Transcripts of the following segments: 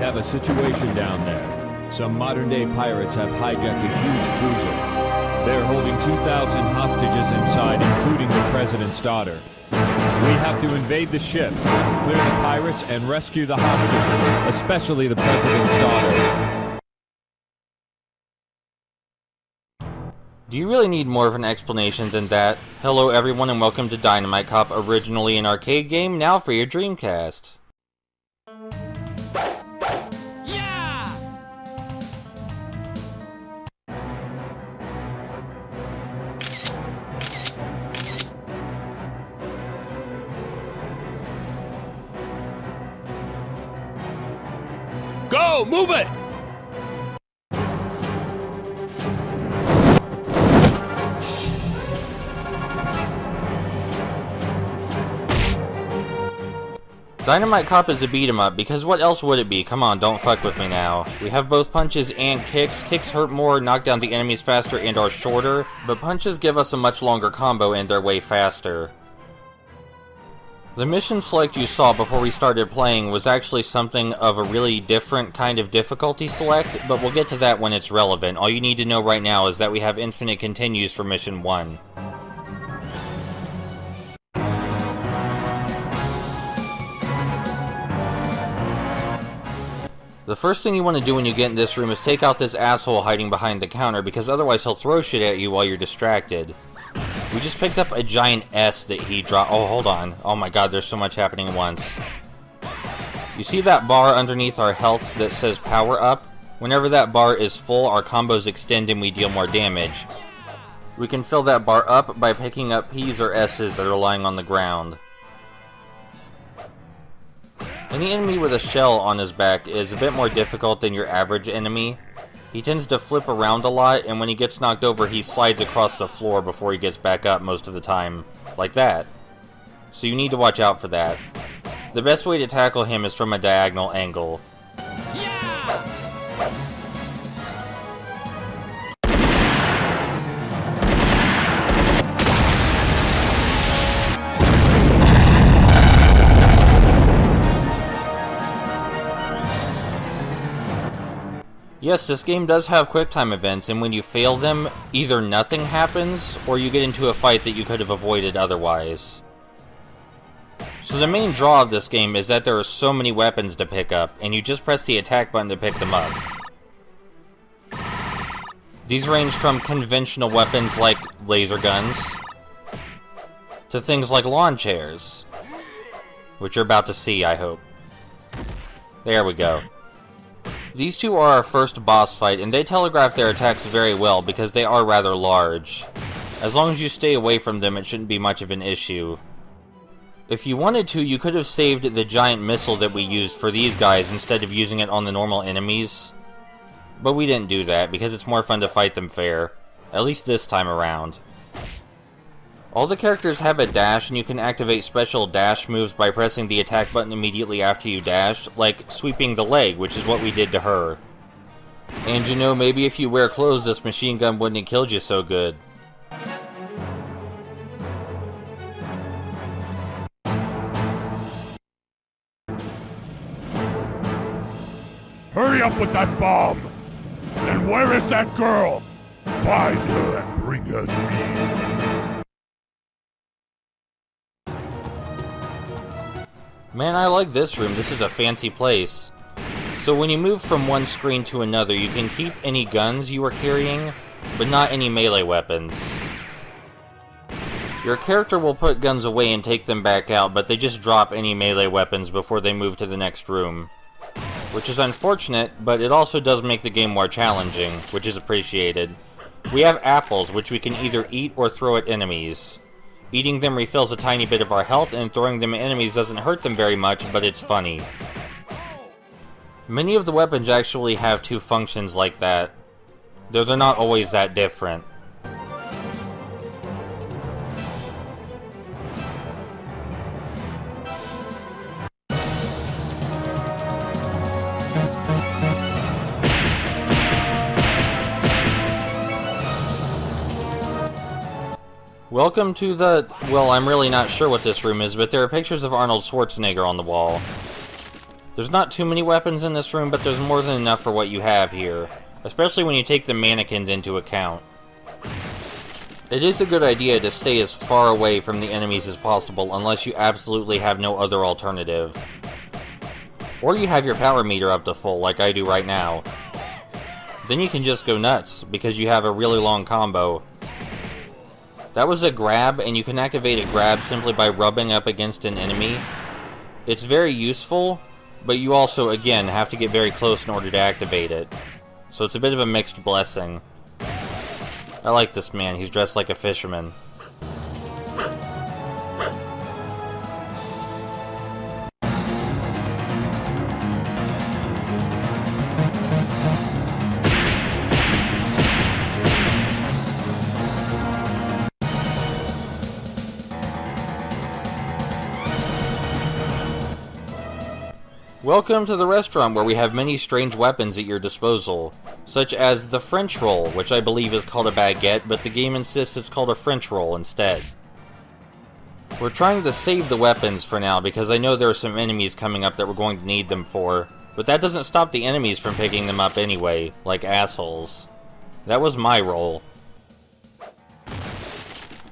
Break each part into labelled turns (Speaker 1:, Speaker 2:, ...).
Speaker 1: have a situation down there. Some modern-day pirates have hijacked a huge cruiser. They're holding 2,000 hostages inside, including the president's daughter. We have to invade the ship, clear the pirates, and rescue the hostages, especially the president's daughter.
Speaker 2: Do you really need more of an explanation than that? Hello everyone and welcome to Dynamite Cop, originally an arcade game, now for your Dreamcast.
Speaker 1: Go! Move it!
Speaker 2: Dynamite Cop is a beat-em-up, because what else would it be? Come on, don't fuck with me now. We have both punches and kicks. Kicks hurt more, knock down the enemies faster, and are shorter, but punches give us a much longer combo and they're way faster. The mission select you saw before we started playing was actually something of a really different kind of difficulty select, but we'll get to that when it's relevant. All you need to know right now is that we have infinite continues for Mission 1. The first thing you want to do when you get in this room is take out this asshole hiding behind the counter, because otherwise he'll throw shit at you while you're distracted. We just picked up a giant S that he dropped. Oh, hold on. Oh my god, there's so much happening at once. You see that bar underneath our health that says power up? Whenever that bar is full, our combos extend and we deal more damage. We can fill that bar up by picking up P's or S's that are lying on the ground. Any enemy with a shell on his back is a bit more difficult than your average enemy. He tends to flip around a lot, and when he gets knocked over, he slides across the floor before he gets back up most of the time. Like that. So you need to watch out for that. The best way to tackle him is from a diagonal angle. Yes, this game does have QuickTime events, and when you fail them, either nothing happens, or you get into a fight that you could have avoided otherwise. So the main draw of this game is that there are so many weapons to pick up, and you just press the attack button to pick them up. These range from conventional weapons like laser guns, to things like lawn chairs, which you're about to see, I hope. There we go. These two are our first boss fight, and they telegraph their attacks very well because they are rather large. As long as you stay away from them, it shouldn't be much of an issue. If you wanted to, you could have saved the giant missile that we used for these guys instead of using it on the normal enemies. But we didn't do that because it's more fun to fight them fair. At least this time around. All the characters have a dash, and you can activate special dash moves by pressing the attack button immediately after you dash, like sweeping the leg, which is what we did to her. And you know, maybe if you wear clothes, this machine gun wouldn't have killed you so good.
Speaker 3: Hurry up with that bomb! And where is that girl? Find her and bring her to me.
Speaker 2: Man, I like this room. This is a fancy place. So when you move from one screen to another, you can keep any guns you are carrying, but not any melee weapons. Your character will put guns away and take them back out, but they just drop any melee weapons before they move to the next room. Which is unfortunate, but it also does make the game more challenging, which is appreciated. We have apples, which we can either eat or throw at enemies. Eating them refills a tiny bit of our health, and throwing them at enemies doesn't hurt them very much, but it's funny. Many of the weapons actually have two functions like that, though they're not always that different. Welcome to the... well, I'm really not sure what this room is, but there are pictures of Arnold Schwarzenegger on the wall. There's not too many weapons in this room, but there's more than enough for what you have here, especially when you take the mannequins into account. It is a good idea to stay as far away from the enemies as possible unless you absolutely have no other alternative. Or you have your power meter up to full, like I do right now. Then you can just go nuts, because you have a really long combo. That was a grab, and you can activate a grab simply by rubbing up against an enemy. It's very useful, but you also, again, have to get very close in order to activate it. So it's a bit of a mixed blessing. I like this man, he's dressed like a fisherman. Welcome to the restaurant where we have many strange weapons at your disposal, such as the French roll, which I believe is called a baguette, but the game insists it's called a French roll instead. We're trying to save the weapons for now because I know there are some enemies coming up that we're going to need them for, but that doesn't stop the enemies from picking them up anyway, like assholes. That was my roll.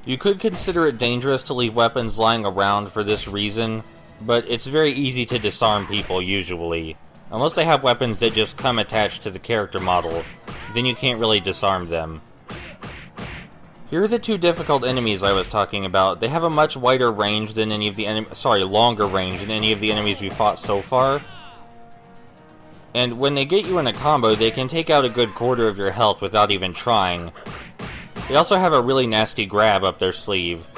Speaker 2: You could consider it dangerous to leave weapons lying around for this reason, but it's very easy to disarm people, usually. Unless they have weapons that just come attached to the character model, then you can't really disarm them. Here are the two difficult enemies I was talking about. They have a much wider range than any of the longer range than any of the enemies we fought so far. And when they get you in a combo, they can take out a good quarter of your health without even trying. They also have a really nasty grab up their sleeve.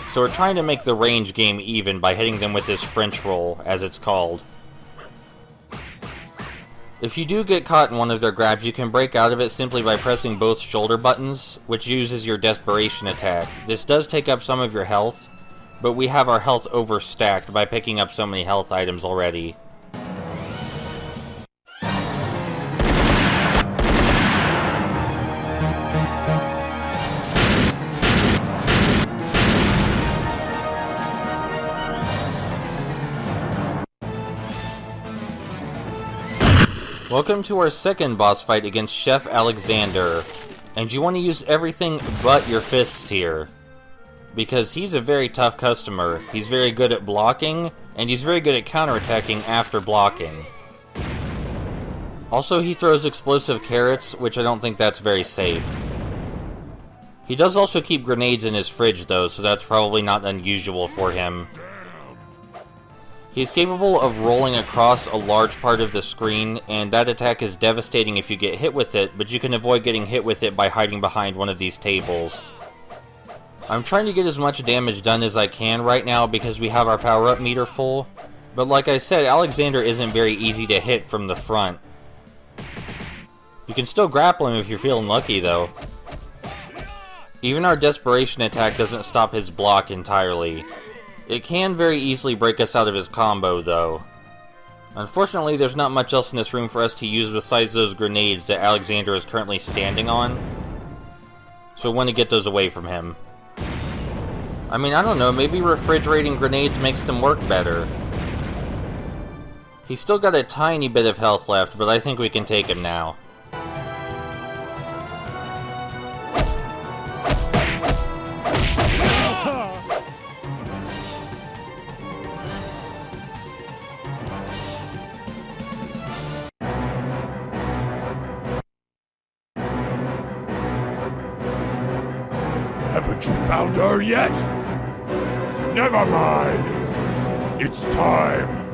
Speaker 2: So we're trying to make the range game even by hitting them with this French roll, as it's called. If you do get caught in one of their grabs, you can break out of it simply by pressing both shoulder buttons, which uses your desperation attack. This does take up some of your health, but we have our health overstacked by picking up so many health items already. Welcome to our second boss fight against Chef Alexander, and you want to use everything but your fists here, because he's a very tough customer. He's very good at blocking, and he's very good at counterattacking after blocking. Also, he throws explosive carrots, which I don't think that's very safe. He does also keep grenades in his fridge though, so that's probably not unusual for him. He's capable of rolling across a large part of the screen, and that attack is devastating if you get hit with it, but you can avoid getting hit with it by hiding behind one of these tables. I'm trying to get as much damage done as I can right now because we have our power-up meter full, but like I said, Alexander isn't very easy to hit from the front. You can still grapple him if you're feeling lucky though. Even our desperation attack doesn't stop his block entirely. It can very easily break us out of his combo, though. Unfortunately, there's not much else in this room for us to use besides those grenades that Alexander is currently standing on. So I want to get those away from him. I mean, I don't know, maybe refrigerating grenades makes them work better. He's still got a tiny bit of health left, but I think we can take him now.
Speaker 3: Haven't you found her yet? Never mind. It's time.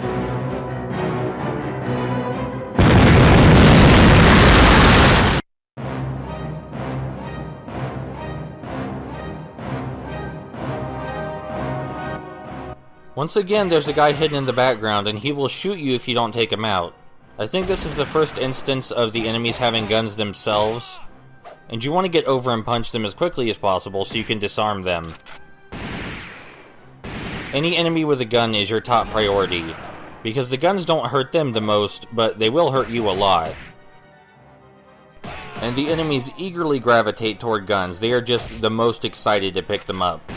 Speaker 2: Once again, there's a guy hidden in the background, and he will shoot you if you don't take him out. I think this is the first instance of the enemies having guns themselves, and you want to get over and punch them as quickly as possible so you can disarm them. Any enemy with a gun is your top priority, because the guns don't hurt them the most, but they will hurt you a lot. And the enemies eagerly gravitate toward guns. They are just the most excited to pick them up.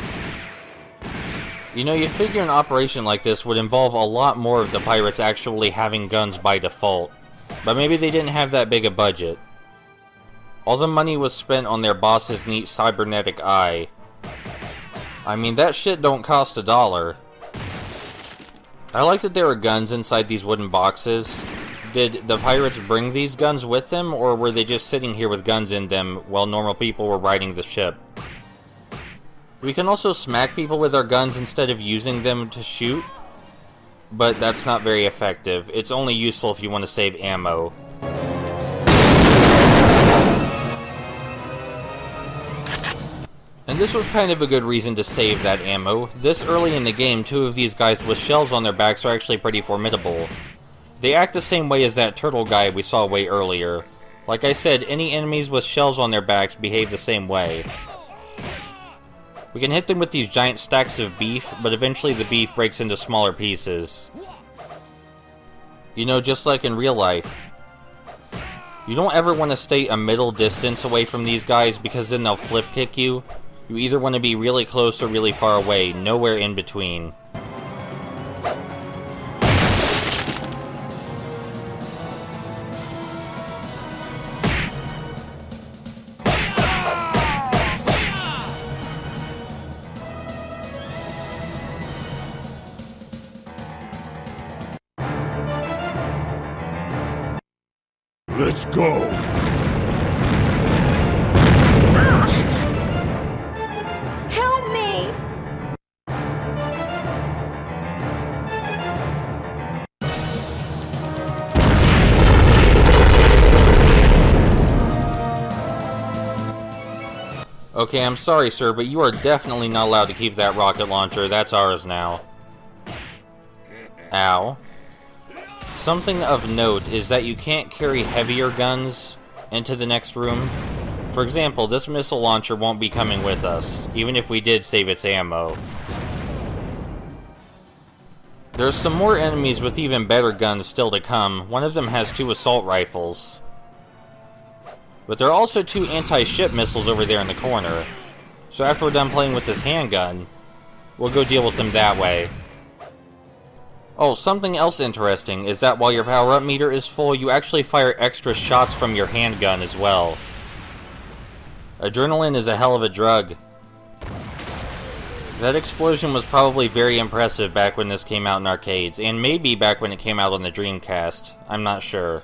Speaker 2: You know, you figure an operation like this would involve a lot more of the pirates actually having guns by default, but maybe they didn't have that big a budget. All the money was spent on their boss's neat cybernetic eye. I mean, that shit don't cost $1. I like that there were guns inside these wooden boxes. Did the pirates bring these guns with them, or were they just sitting here with guns in them while normal people were riding the ship? We can also smack people with our guns instead of using them to shoot, but that's not very effective. It's only useful if you want to save ammo. And this was kind of a good reason to save that ammo. This early in the game, 2 of these guys with shells on their backs are actually pretty formidable. They act the same way as that turtle guy we saw way earlier. Like I said, any enemies with shells on their backs behave the same way. We can hit them with these giant stacks of beef, but eventually the beef breaks into smaller pieces. You know, just like in real life. You don't ever want to stay a middle distance away from these guys because then they'll flip kick you. You either want to be really close or really far away, nowhere in between.
Speaker 3: Let's go!
Speaker 4: Help me!
Speaker 2: Okay, I'm sorry, sir, but you are definitely not allowed to keep that rocket launcher. That's ours now. Ow. Something of note is that you can't carry heavier guns into the next room. For example, this missile launcher won't be coming with us, even if we did save its ammo. There's some more enemies with even better guns still to come. One of them has 2 assault rifles. But there are also 2 anti-ship missiles over there in the corner. So after we're done playing with this handgun, we'll go deal with them that way. Oh, something else interesting is that while your power-up meter is full, you actually fire extra shots from your handgun as well. Adrenaline is a hell of a drug. That explosion was probably very impressive back when this came out in arcades, and maybe back when it came out on the Dreamcast. I'm not sure.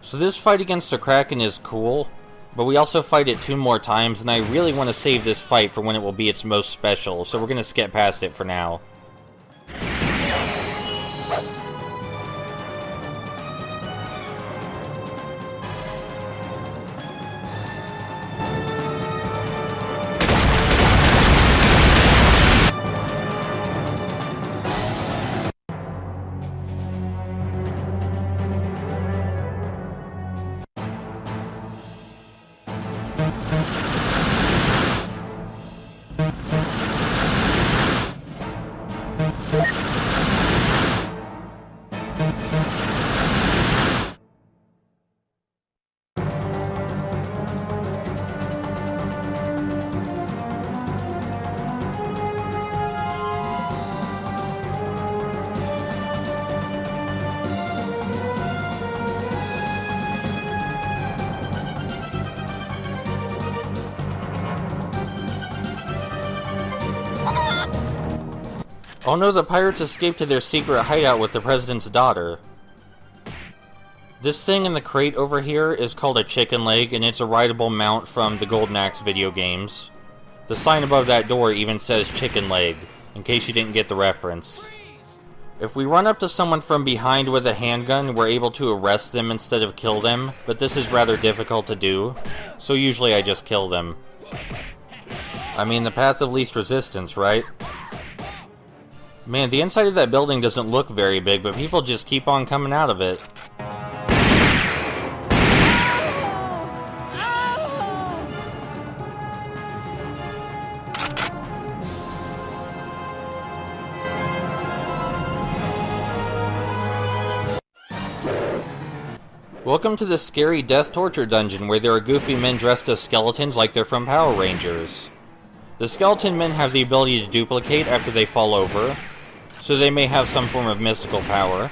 Speaker 2: So this fight against the Kraken is cool. But we also fight it 2 more times, and I really want to save this fight for when it will be its most special, so we're going to skip past it for now. Oh no, the pirates escaped to their secret hideout with the president's daughter. This thing in the crate over here is called a chicken leg, and it's a rideable mount from the Golden Axe video games. The sign above that door even says chicken leg, in case you didn't get the reference. If we run up to someone from behind with a handgun, we're able to arrest them instead of kill them, but this is rather difficult to do, so usually I just kill them. I mean, the path of least resistance, right? Man, the inside of that building doesn't look very big, but people just keep on coming out of it. Welcome to the scary death torture dungeon where there are goofy men dressed as skeletons like they're from Power Rangers. The skeleton men have the ability to duplicate after they fall over, so they may have some form of mystical power.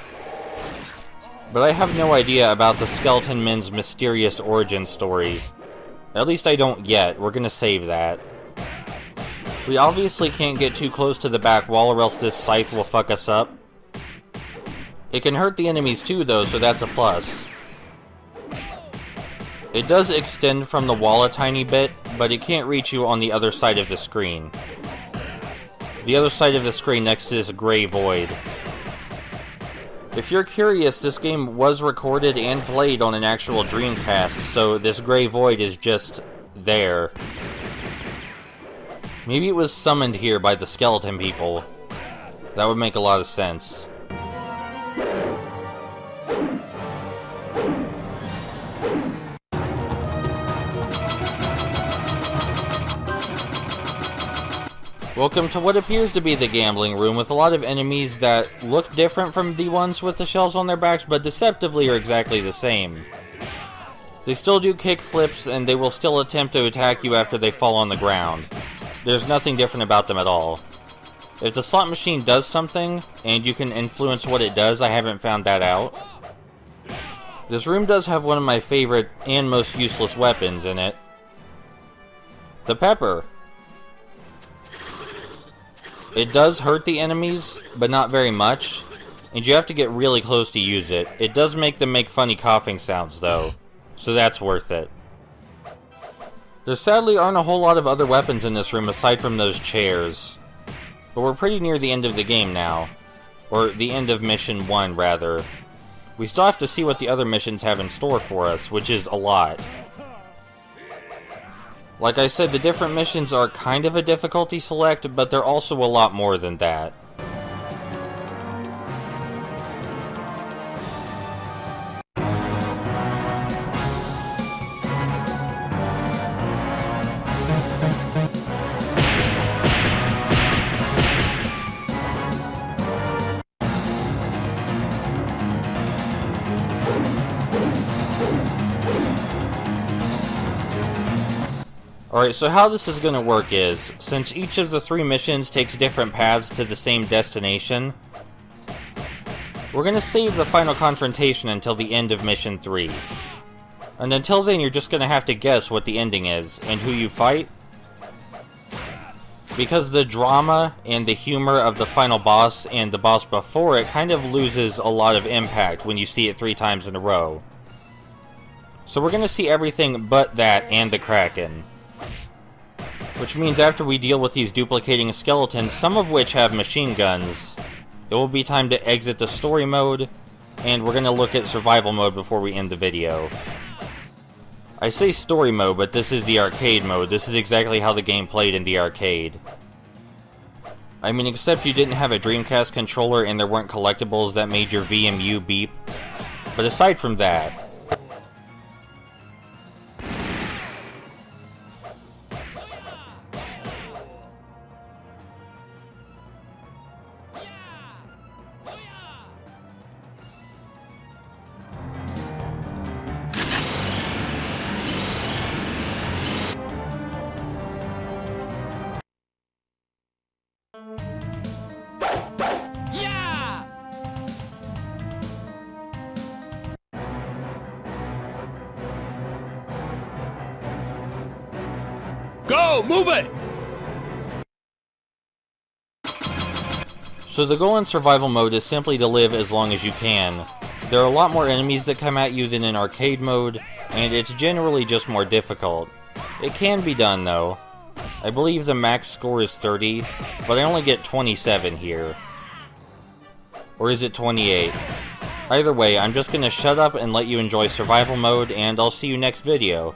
Speaker 2: But I have no idea about the skeleton men's mysterious origin story. At least I don't yet. We're gonna save that. We obviously can't get too close to the back wall or else this scythe will fuck us up. It can hurt the enemies too though, so that's a plus. It does extend from the wall a tiny bit, but it can't reach you on the other side of the screen. The other side of the screen next to this gray void. If you're curious, this game was recorded and played on an actual Dreamcast, so this gray void is just there. Maybe it was summoned here by the skeleton people. That would make a lot of sense. Welcome to what appears to be the gambling room with a lot of enemies that look different from the ones with the shells on their backs, but deceptively are exactly the same. They still do kick flips, and they will still attempt to attack you after they fall on the ground. There's nothing different about them at all. If the slot machine does something, and you can influence what it does, I haven't found that out. This room does have one of my favorite and most useless weapons in it. The pepper. It does hurt the enemies, but not very much, and you have to get really close to use it. It does make them make funny coughing sounds though, so that's worth it. There sadly aren't a whole lot of other weapons in this room aside from those chairs. But we're pretty near the end of the game now. Or the end of mission 1, rather. We still have to see what the other missions have in store for us, which is a lot. Like I said, the different missions are kind of a difficulty select, but they're also a lot more than that. Alright, so how this is going to work is, since each of the 3 missions takes different paths to the same destination, we're going to save the final confrontation until the end of mission 3. And until then, you're just going to have to guess what the ending is, and who you fight. Because the drama and the humor of the final boss and the boss before it kind of loses a lot of impact when you see it 3 times in a row. So we're going to see everything but that and the Kraken. Which means after we deal with these duplicating skeletons, some of which have machine guns, it will be time to exit the story mode, and we're going to look at survival mode before we end the video. I say story mode, but this is the arcade mode. This is exactly how the game played in the arcade. I mean, except you didn't have a Dreamcast controller and there weren't collectibles that made your VMU beep. But aside from that,
Speaker 3: Go! Move it!
Speaker 2: so the goal in survival mode is simply to live as long as you can. There are a lot more enemies that come at you than in arcade mode, and it's generally just more difficult. It can be done though. I believe the max score is 30, but I only get 27 here. Or is it 28? Either way, I'm just gonna shut up and let you enjoy survival mode, and I'll see you next video.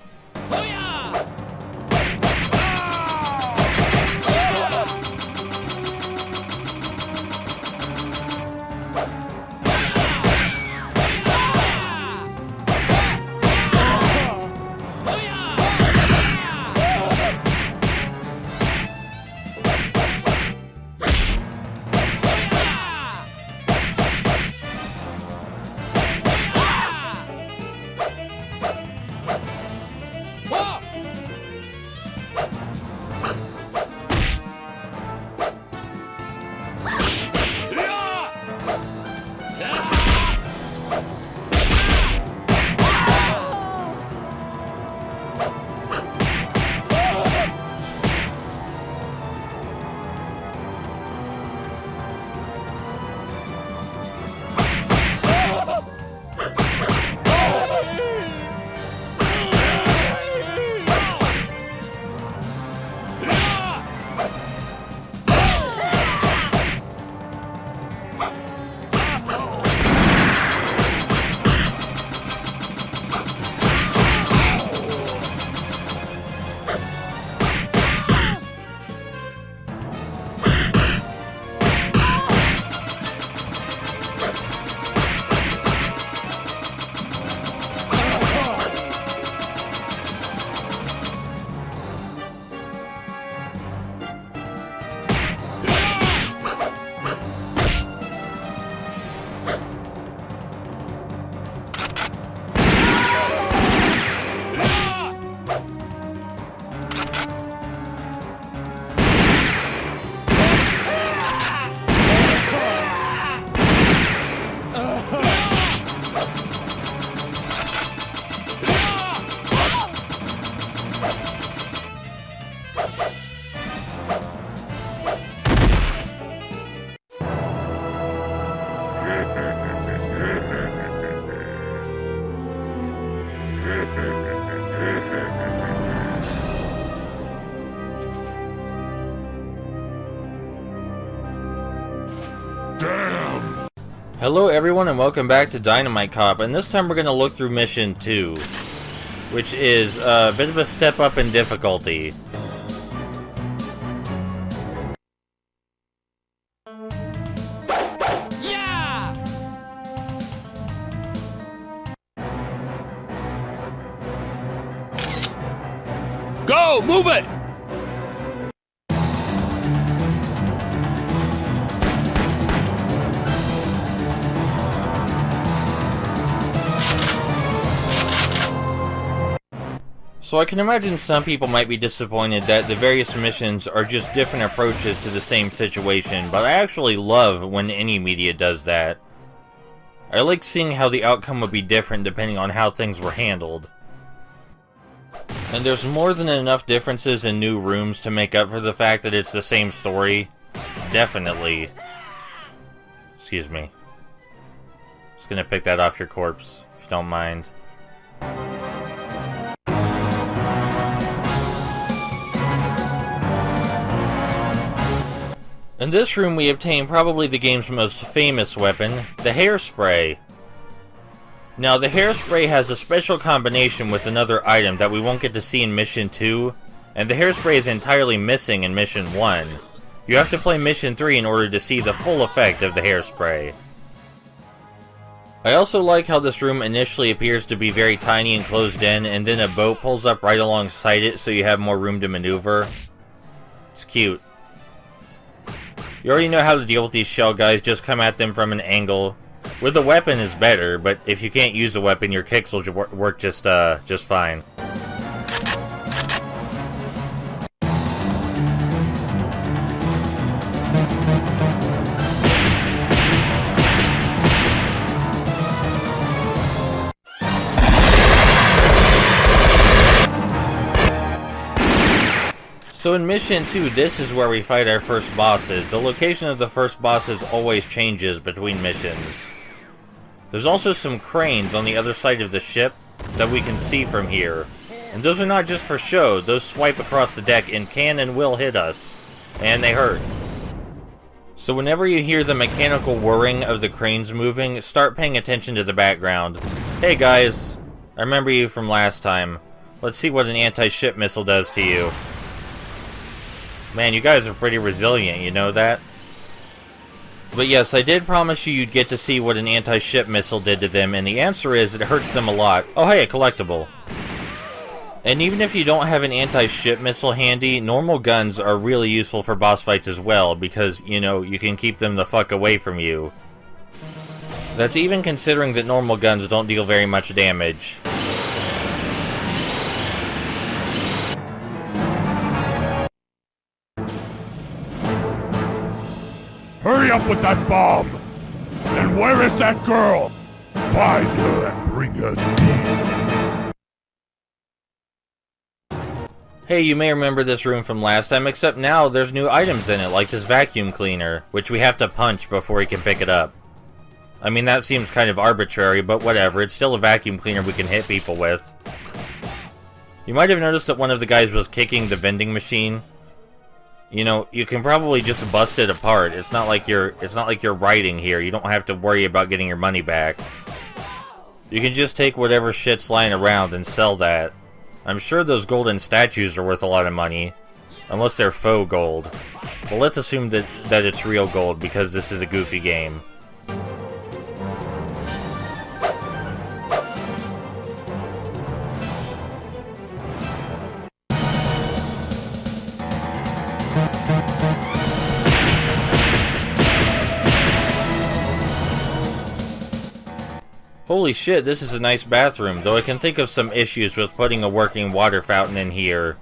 Speaker 2: Hello everyone and welcome back to Dynamite Cop, and this time we're going to look through Mission 2, which is a bit of a step up in difficulty.
Speaker 1: Go! Move it!
Speaker 2: So I can imagine some people might be disappointed that the various missions are just different approaches to the same situation, but I actually love when any media does that. I like seeing how the outcome would be different depending on how things were handled. And there's more than enough differences in new rooms to make up for the fact that it's the same story. Definitely. Excuse me. Just gonna pick that off your corpse, if you don't mind. In this room we obtain probably the game's most famous weapon, the hairspray. Now the hairspray has a special combination with another item that we won't get to see in Mission 2, and the hairspray is entirely missing in Mission 1. You have to play Mission 3 in order to see the full effect of the hairspray. I also like how this room initially appears to be very tiny and closed in, and then a boat pulls up right alongside it so you have more room to maneuver. It's cute. You already know how to deal with these shell guys, just come at them from an angle. With a weapon is better, but if you can't use a weapon, your kicks will work just fine. So in Mission 2, this is where we fight our first bosses. The location of the first bosses always changes between missions. There's also some cranes on the other side of the ship that we can see from here. And those are not just for show, those swipe across the deck and can and will hit us. And they hurt. So whenever you hear the mechanical whirring of the cranes moving, start paying attention to the background. Hey guys, I remember you from last time. Let's see what an anti-ship missile does to you. Man, you guys are pretty resilient, you know that? But yes, I did promise you you'd get to see what an anti-ship missile did to them, and the answer is it hurts them a lot. Oh hey, a collectible. And even if you don't have an anti-ship missile handy, normal guns are really useful for boss fights as well, because, you know, you can keep them the fuck away from you. That's even considering that normal guns don't deal very much damage.
Speaker 3: Hurry up with that bomb! And where is that girl? Find her and bring her to me.
Speaker 2: Hey, you may remember this room from last time, except now there's new items in it, like this vacuum cleaner, which we have to punch before we can pick it up. I mean, that seems kind of arbitrary, but whatever, it's still a vacuum cleaner we can hit people with. You might have noticed that one of the guys was kicking the vending machine. You know, you can probably just bust it apart. It's not like you're riding here. You don't have to worry about getting your money back. You can just take whatever shit's lying around and sell that. I'm sure those golden statues are worth a lot of money. Unless they're faux gold. Well, let's assume that it's real gold because this is a goofy game. Holy shit, this is a nice bathroom, though I can think of some issues with putting a working water fountain in here.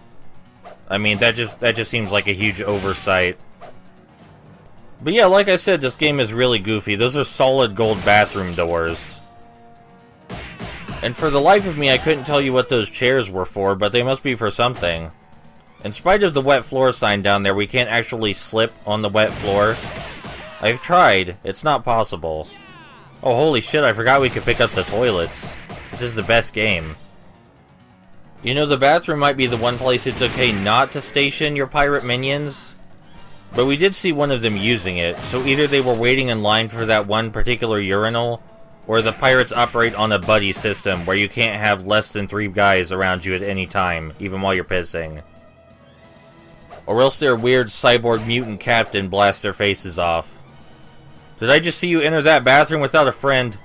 Speaker 2: I mean, that just seems like a huge oversight. But yeah, like I said, this game is really goofy. Those are solid gold bathroom doors. And for the life of me, I couldn't tell you what those chairs were for, but they must be for something. In spite of the wet floor sign down there, we can't actually slip on the wet floor. I've tried. It's not possible. Oh, holy shit, I forgot we could pick up the toilets. This is the best game. You know, the bathroom might be the one place it's okay not to station your pirate minions. But we did see one of them using it, so either they were waiting in line for that one particular urinal, or the pirates operate on a buddy system where you can't have less than 3 guys around you at any time, even while you're pissing. Or else their weird cyborg mutant captain blasts their faces off. Did I just see you enter that bathroom without a friend?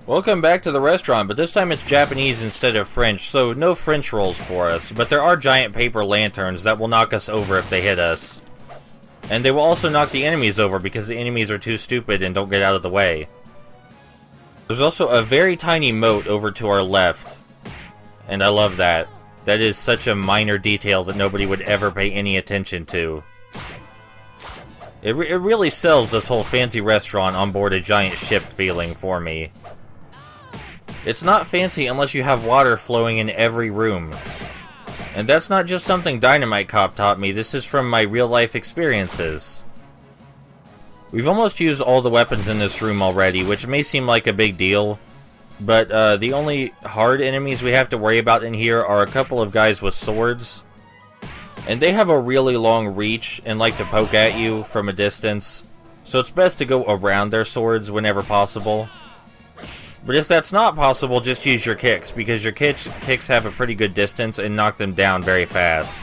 Speaker 2: Welcome back to the restaurant, but this time it's Japanese instead of French, so no French rolls for us, but there are giant paper lanterns that will knock us over if they hit us. And they will also knock the enemies over because the enemies are too stupid and don't get out of the way. There's also a very tiny moat over to our left, and I love that. That is such a minor detail that nobody would ever pay any attention to. It really sells this whole fancy restaurant on board a giant ship feeling for me. It's not fancy unless you have water flowing in every room. And that's not just something Dynamite Cop taught me, this is from my real-life experiences. We've almost used all the weapons in this room already, which may seem like a big deal, but the only hard enemies we have to worry about in here are a couple of guys with swords. And they have a really long reach and like to poke at you from a distance, so it's best to go around their swords whenever possible. But if that's not possible, just use your kicks, because your kicks have a pretty good distance and knock them down very fast.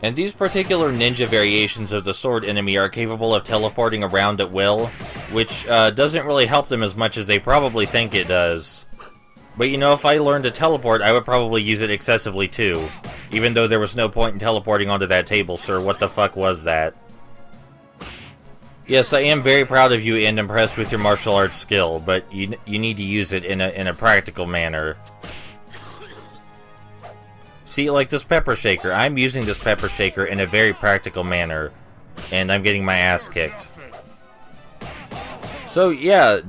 Speaker 2: And these particular ninja variations of the sword enemy are capable of teleporting around at will, which doesn't really help them as much as they probably think it does. But you know, if I learned to teleport, I would probably use it excessively too. Even though there was no point in teleporting onto that table, sir, what the fuck was that? Yes, I am very proud of you and impressed with your martial arts skill, but you need to use it in a practical manner. See, like this pepper shaker, I'm using this pepper shaker in a very practical manner, and I'm getting my ass kicked. So yeah,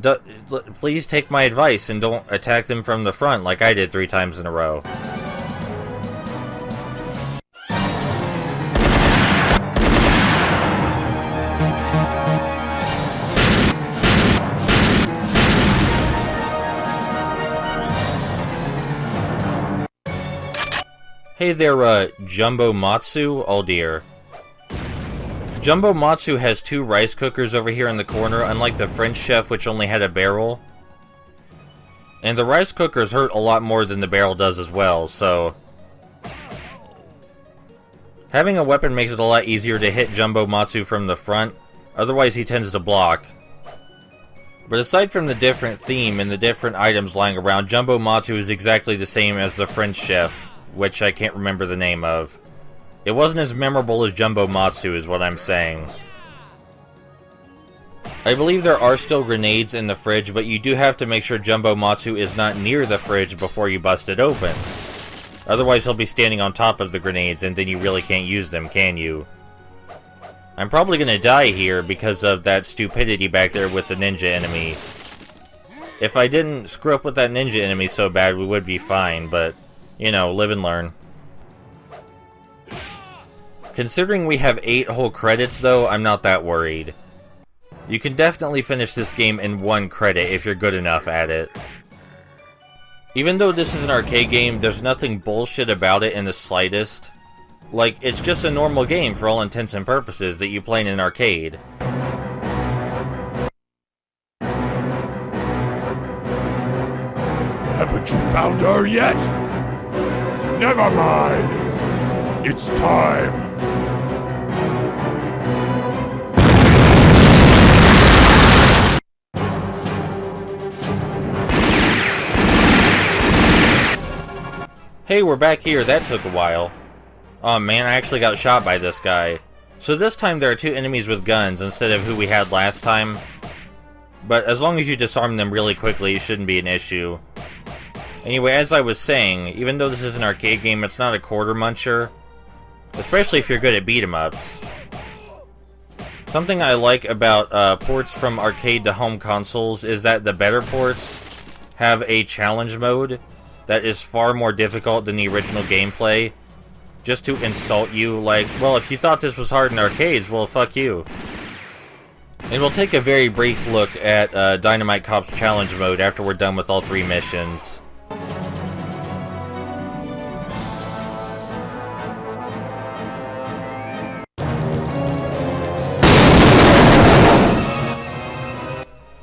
Speaker 2: please take my advice and don't attack them from the front like I did 3 times in a row. Hey there, Jumbo Matsu? Oh dear. Jumbo Matsu has 2 rice cookers over here in the corner, unlike the French chef which only had a barrel. And the rice cookers hurt a lot more than the barrel does as well, so... having a weapon makes it a lot easier to hit Jumbo Matsu from the front, otherwise he tends to block. But aside from the different theme and the different items lying around, Jumbo Matsu is exactly the same as the French chef, which I can't remember the name of. It wasn't as memorable as Jumbo Matsu is what I'm saying. I believe there are still grenades in the fridge, but you do have to make sure Jumbo Matsu is not near the fridge before you bust it open. Otherwise he'll be standing on top of the grenades and then you really can't use them, can you? I'm probably gonna die here because of that stupidity back there with the ninja enemy. If I didn't screw up with that ninja enemy so bad, we would be fine, but... you know, live and learn. Considering we have 8 whole credits though, I'm not that worried. You can definitely finish this game in 1 credit if you're good enough at it. Even though this is an arcade game, there's nothing bullshit about it in the slightest. Like, it's just a normal game for all intents and purposes that you play in an arcade.
Speaker 3: Haven't you found her yet? Never mind. It's time.
Speaker 2: Hey, we're back here. That took a while. Oh man, I actually got shot by this guy. So this time there are 2 enemies with guns instead of who we had last time. But as long as you disarm them really quickly, it shouldn't be an issue. Anyway, as I was saying, even though this is an arcade game, it's not a quarter muncher. Especially if you're good at beat-em-ups. Something I like about ports from arcade to home consoles is that the better ports have a challenge mode that is far more difficult than the original gameplay. just to insult you, like, well, if you thought this was hard in arcades, well, fuck you. And we'll take a very brief look at Dynamite Cop's challenge mode after we're done with all 3 missions.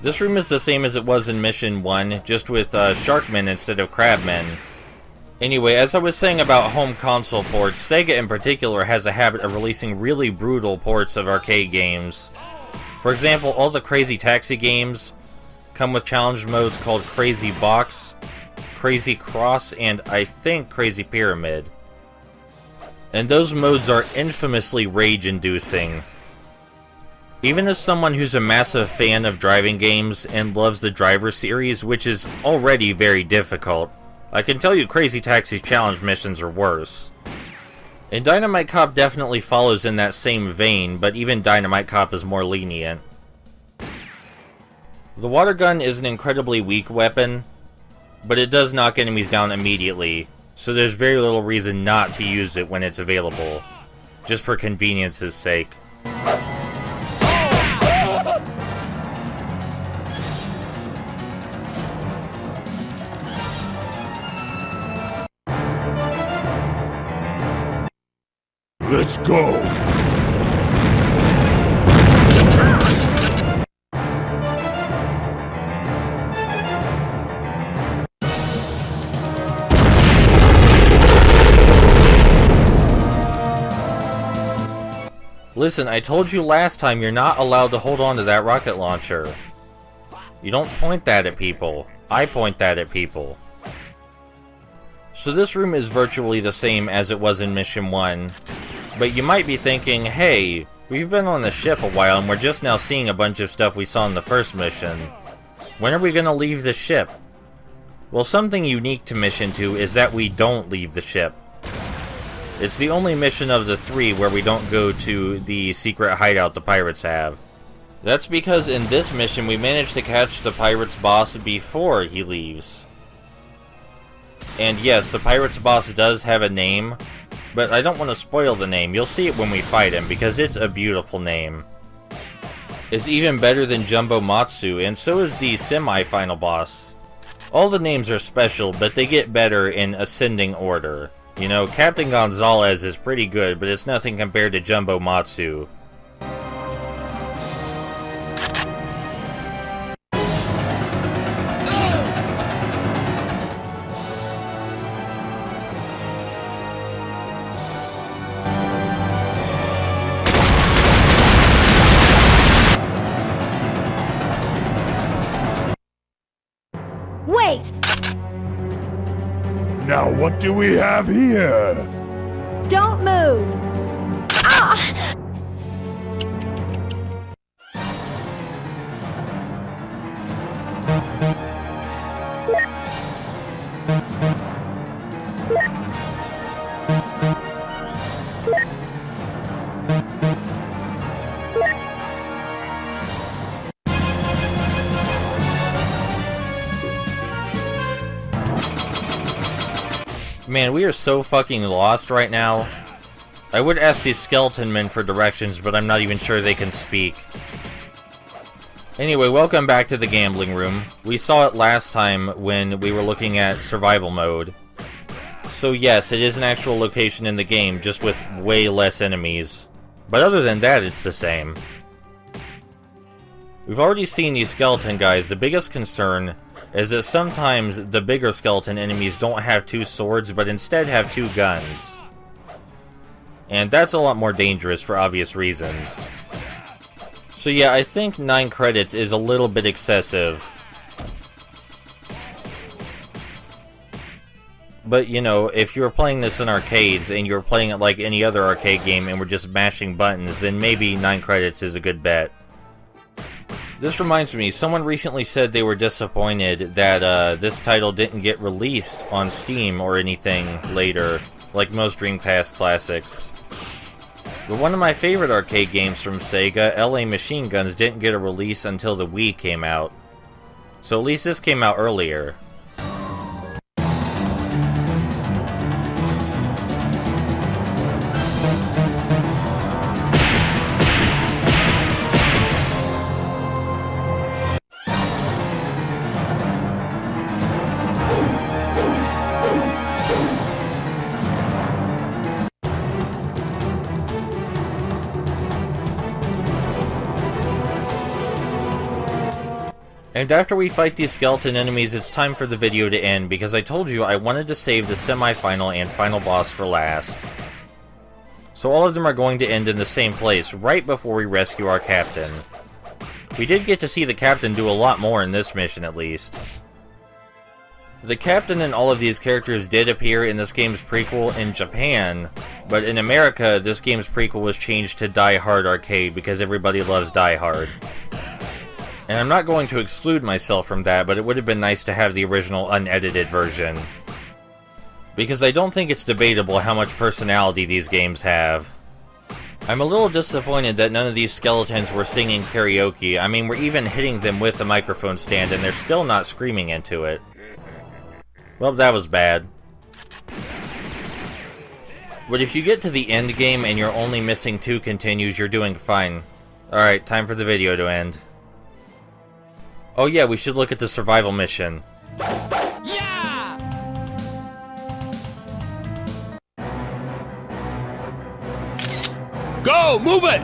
Speaker 2: This room is the same as it was in Mission 1, just with Sharkmen instead of Crabmen. Anyway, as I was saying about home console ports, Sega in particular has a habit of releasing really brutal ports of arcade games. For example, all the Crazy Taxi games come with challenge modes called Crazy Box, Crazy Cross, and I think Crazy Pyramid. And those modes are infamously rage-inducing. Even as someone who's a massive fan of driving games and loves the Driver series, which is already very difficult, I can tell you Crazy Taxi's challenge missions are worse. And Dynamite Cop definitely follows in that same vein, but even Dynamite Cop is more lenient. The water gun is an incredibly weak weapon, but it does knock enemies down immediately, so there's very little reason not to use it when it's available, just for convenience's sake.
Speaker 3: Let's go!
Speaker 2: Listen, I told you last time you're not allowed to hold on to that rocket launcher. You don't point that at people. I point that at people. So this room is virtually the same as it was in Mission 1. But you might be thinking, hey, we've been on the ship a while and we're just now seeing a bunch of stuff we saw in the first mission. When are we gonna leave the ship? Well, something unique to Mission 2 is that we don't leave the ship. It's the only mission of the 3 where we don't go to the secret hideout the pirates have. That's because in this mission we managed to catch the pirate's boss before he leaves. And yes, the pirate's boss does have a name, but I don't want to spoil the name. You'll see it when we fight him, because it's a beautiful name. It's even better than Jumbo Matsu, and so is the semi-final boss. All the names are special, but they get better in ascending order. You know, Captain Gonzalez is pretty good, but it's nothing compared to Jumbo Matsu.
Speaker 4: Wait!
Speaker 3: Now what do we have here?
Speaker 4: Don't move! Ah!
Speaker 2: Man, we are so fucking lost right now. I would ask these skeleton men for directions, but I'm not even sure they can speak. Anyway, welcome back to the gambling room. We saw it last time when we were looking at survival mode. So yes, it is an actual location in the game, just with way less enemies. But other than that, it's the same. We've already seen these skeleton guys. The biggest concern is that sometimes the bigger skeleton enemies don't have 2 swords, but instead have 2 guns. And that's a lot more dangerous for obvious reasons. So yeah, I think 9 credits is a little bit excessive. But, you know, if you were playing this in arcades, and you were playing it like any other arcade game, and we're just mashing buttons, then maybe 9 credits is a good bet. This reminds me, someone recently said they were disappointed that this title didn't get released on Steam or anything later, like most Dreamcast classics. But one of my favorite arcade games from Sega, LA Machine Guns, didn't get a release until the Wii came out. So at least this came out earlier. And after we fight these skeleton enemies, it's time for the video to end, because I told you I wanted to save the semi-final and final boss for last. So all of them are going to end in the same place, right before we rescue our captain. We did get to see the captain do a lot more in this mission, at least. The captain and all of these characters did appear in this game's prequel in Japan, but in America, this game's prequel was changed to Die Hard Arcade because everybody loves Die Hard. And I'm not going to exclude myself from that, but it would have been nice to have the original unedited version. Because I don't think it's debatable how much personality these games have. I'm a little disappointed that none of these skeletons were singing karaoke. I mean, we're even hitting them with the microphone stand and they're still not screaming into it. Well, that was bad. But if you get to the end game and you're only missing 2 continues, you're doing fine. Alright, time for the video to end. Oh yeah, we should look at the survival mission.
Speaker 3: Go! Move it!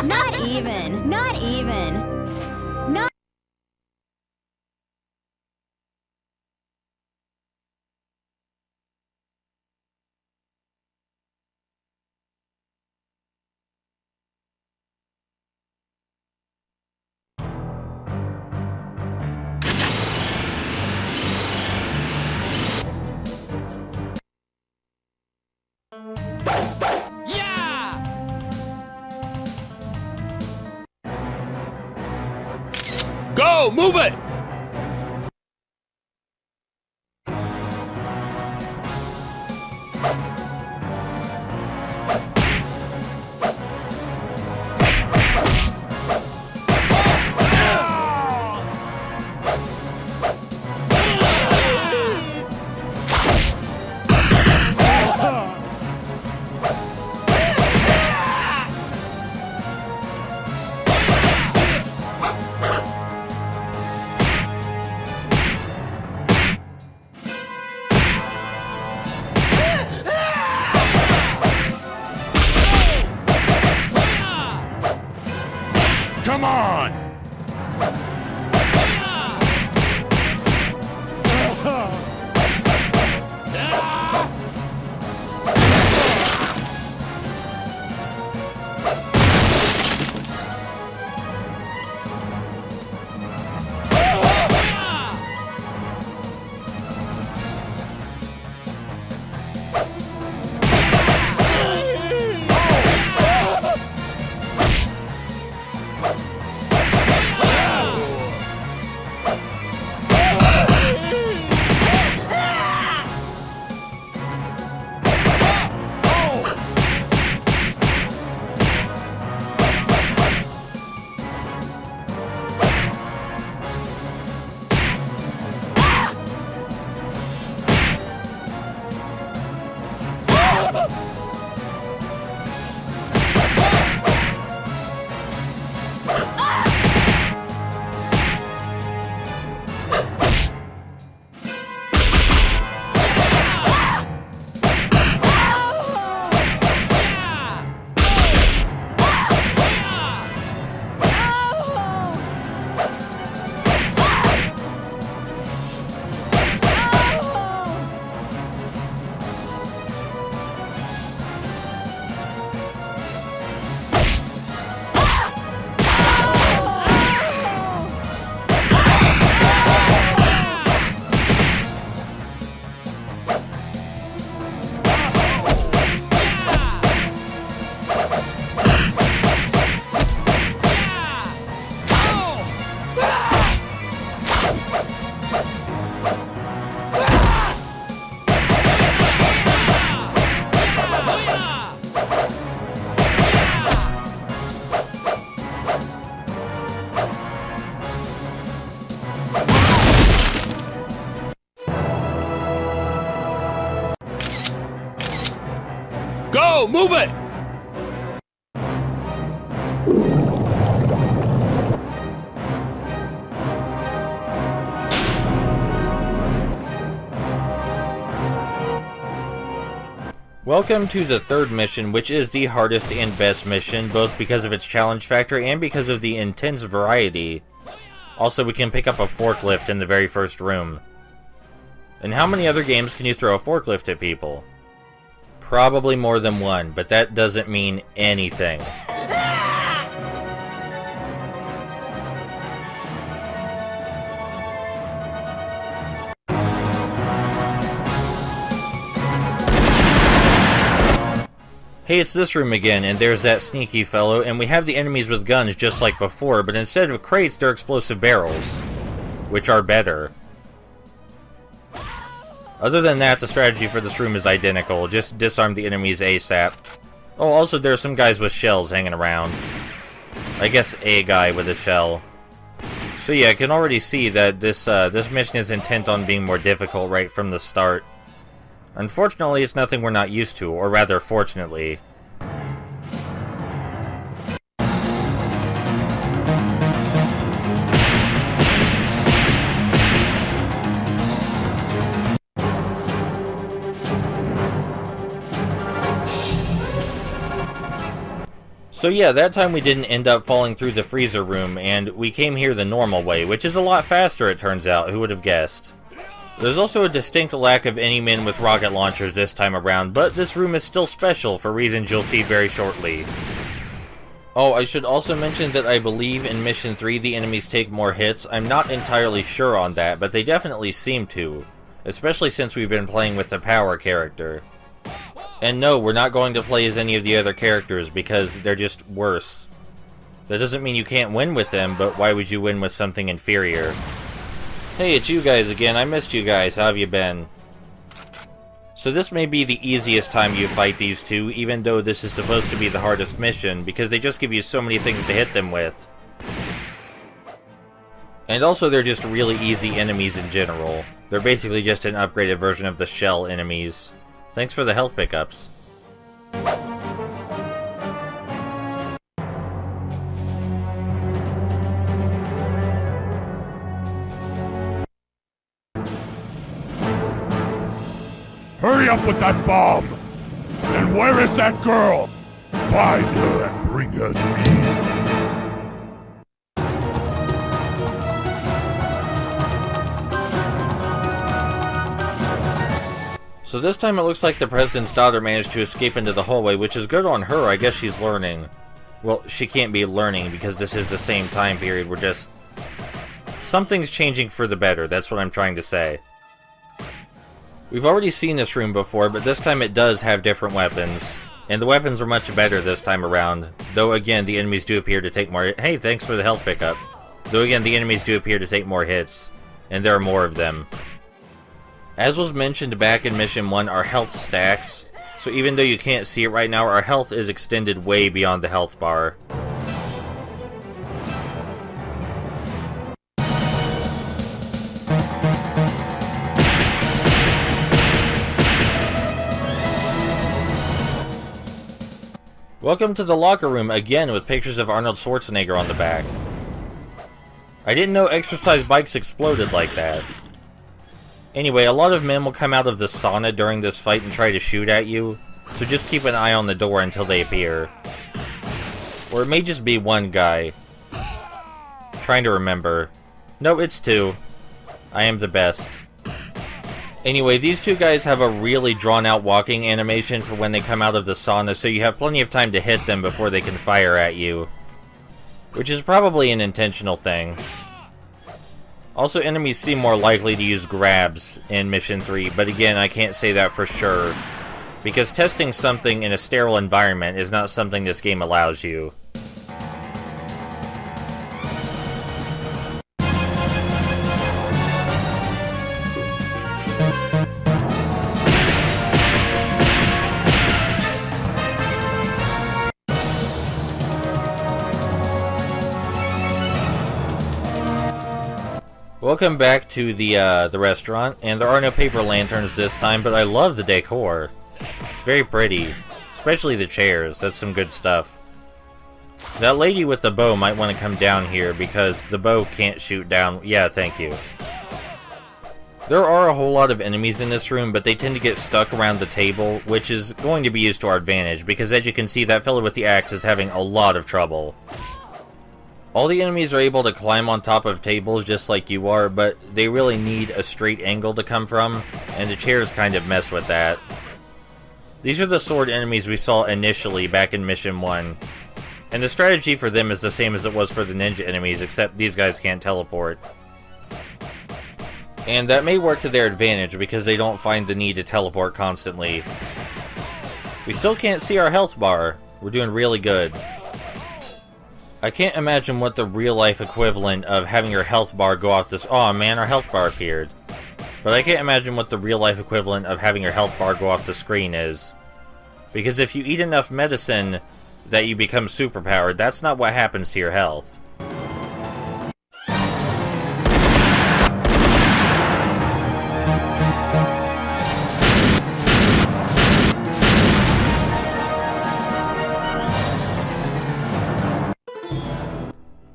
Speaker 4: Not even. Not.
Speaker 3: Go! Move it!
Speaker 1: go! Move it!
Speaker 2: Welcome to the third mission, which is the hardest and best mission, both because of its challenge factor and because of the intense variety. Also, we can pick up a forklift in the very first room. And how many other games can you throw a forklift at people? Probably more than one, but that doesn't mean anything. Hey, it's this room again, and there's that sneaky fellow, and we have the enemies with guns just like before, but instead of crates, they're explosive barrels, which are better. Other than that, the strategy for this room is identical. Just disarm the enemies ASAP. Oh, also there are some guys with shells hanging around. I guess a guy with a shell. So yeah, I can already see that this mission is intent on being more difficult right from the start. Unfortunately, it's nothing we're not used to, or rather, fortunately. So yeah, that time we didn't end up falling through the freezer room, and we came here the normal way, which is a lot faster, it turns out. Who would have guessed? There's also a distinct lack of any men with rocket launchers this time around, but this room is still special for reasons you'll see very shortly. Oh, I should also mention that I believe in Mission 3 the enemies take more hits. I'm not entirely sure on that, but they definitely seem to, especially since we've been playing with the power character. And no, we're not going to play as any of the other characters because they're just worse. That doesn't mean you can't win with them, but why would you win with something inferior? Hey, it's you guys again. I missed you guys. How have you been? So this may be the easiest time you fight these two, even though this is supposed to be the hardest mission, because they just give you so many things to hit them with. And also, they're just really easy enemies in general. They're basically just an upgraded version of the shell enemies. Thanks for the health pickups.
Speaker 3: Hurry up with that bomb! And where is that girl? Find her and bring her to me.
Speaker 2: So this time it looks like the president's daughter managed to escape into the hallway, which is good on her. I guess she's learning. Well, she can't be learning because this is the same time period. We're just... something's changing for the better, that's what I'm trying to say. We've already seen this room before, but this time it does have different weapons. And the weapons are much better this time around. Though again, the enemies do appear to take more... Hey, thanks for the health pickup. Though again, the enemies do appear to take more hits. And there are more of them. As was mentioned back in Mission 1, our health stacks. So even though you can't see it right now, our health is extended way beyond the health bar. Welcome to the locker room again with pictures of Arnold Schwarzenegger on the back. I didn't know exercise bikes exploded like that. Anyway, a lot of men will come out of the sauna during this fight and try to shoot at you, so just keep an eye on the door until they appear. Or it may just be one guy. Trying to remember. No, it's two. I am the best. Anyway, these two guys have a really drawn-out walking animation for when they come out of the sauna, so you have plenty of time to hit them before they can fire at you. Which is probably an intentional thing. Also, enemies seem more likely to use grabs in Mission 3, but again, I can't say that for sure. Because testing something in a sterile environment is not something this game allows you. Welcome back to the restaurant, and there are no paper lanterns this time, but I love the decor. It's very pretty. especially the chairs. That's some good stuff. That lady with the bow might want to come down here because the bow can't shoot down. Yeah, thank you. There are a whole lot of enemies in this room, but they tend to get stuck around the table, which is going to be used to our advantage, because as you can see, that fellow with the axe is having a lot of trouble. All the enemies are able to climb on top of tables just like you are, but they really need a straight angle to come from, and the chairs kind of mess with that. These are the sword enemies we saw initially back in Mission 1, and the strategy for them is the same as it was for the ninja enemies, except these guys can't teleport. And that may work to their advantage because they don't find the need to teleport constantly. We still can't see our health bar. We're doing really good. I can't imagine what the real-life equivalent of having your health bar go off this... Oh man, our health bar appeared. But I can't imagine what the real-life equivalent of having your health bar go off the screen is. Because if you eat enough medicine that you become superpowered, that's not what happens to your health.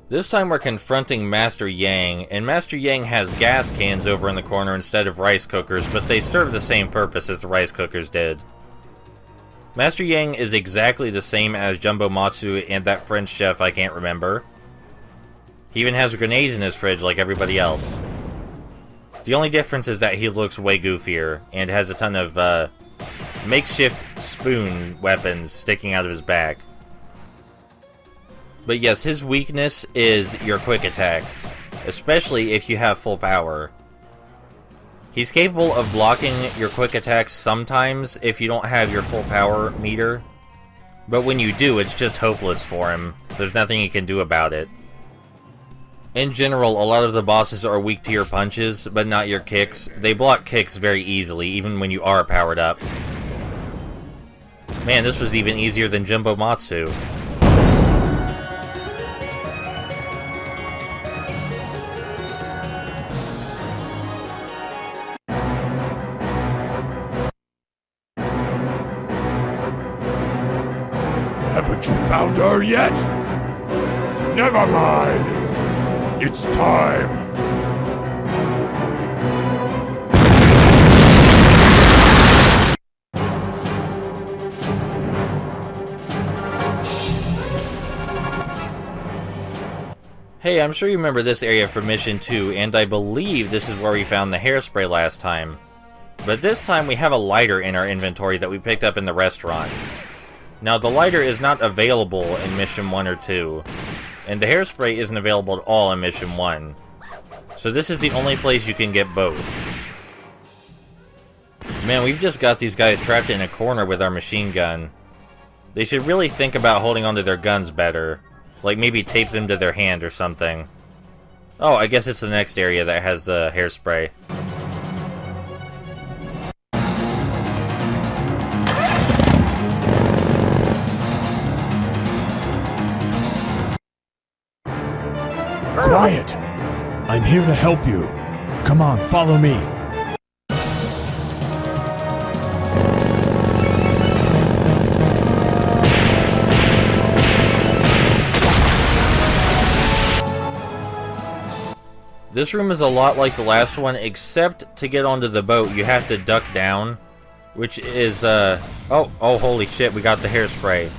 Speaker 2: This time we're confronting Master Yang, and Master Yang has gas cans over in the corner instead of rice cookers, but they serve the same purpose as the rice cookers did. Master Yang is exactly the same as Jumbo Matsu and that French chef I can't remember. He even has grenades in his fridge like everybody else. The only difference is that he looks way goofier, and has a ton of makeshift spoon weapons sticking out of his back. But yes, his weakness is your quick attacks, especially if you have full power. He's capable of blocking your quick attacks sometimes if you don't have your full power meter, but when you do, it's just hopeless for him. There's nothing he can do about it. In general, a lot of the bosses are weak to your punches, but not your kicks. They block kicks very easily, even when you are powered up. Man, this was even easier than Jumbo Matsu.
Speaker 3: Haven't you found her yet? Never mind. It's time.
Speaker 2: Hey, I'm sure you remember this area from Mission 2, and I believe this is where we found the hairspray last time. But this time we have a lighter in our inventory that we picked up in the restaurant. Now, the lighter is not available in Mission 1 or 2, and the hairspray isn't available at all in Mission 1. So this is the only place you can get both. Man, we've just got these guys trapped in a corner with our machine gun. They should really think about holding onto their guns better. Like maybe tape them to their hand or something. Oh, I guess it's the next area that has the hairspray.
Speaker 3: Quiet! I'm here to help you. Come on, follow me.
Speaker 2: This room is a lot like the last one, except to get onto the boat, you have to duck down, which is, oh, holy shit, we got the hairspray.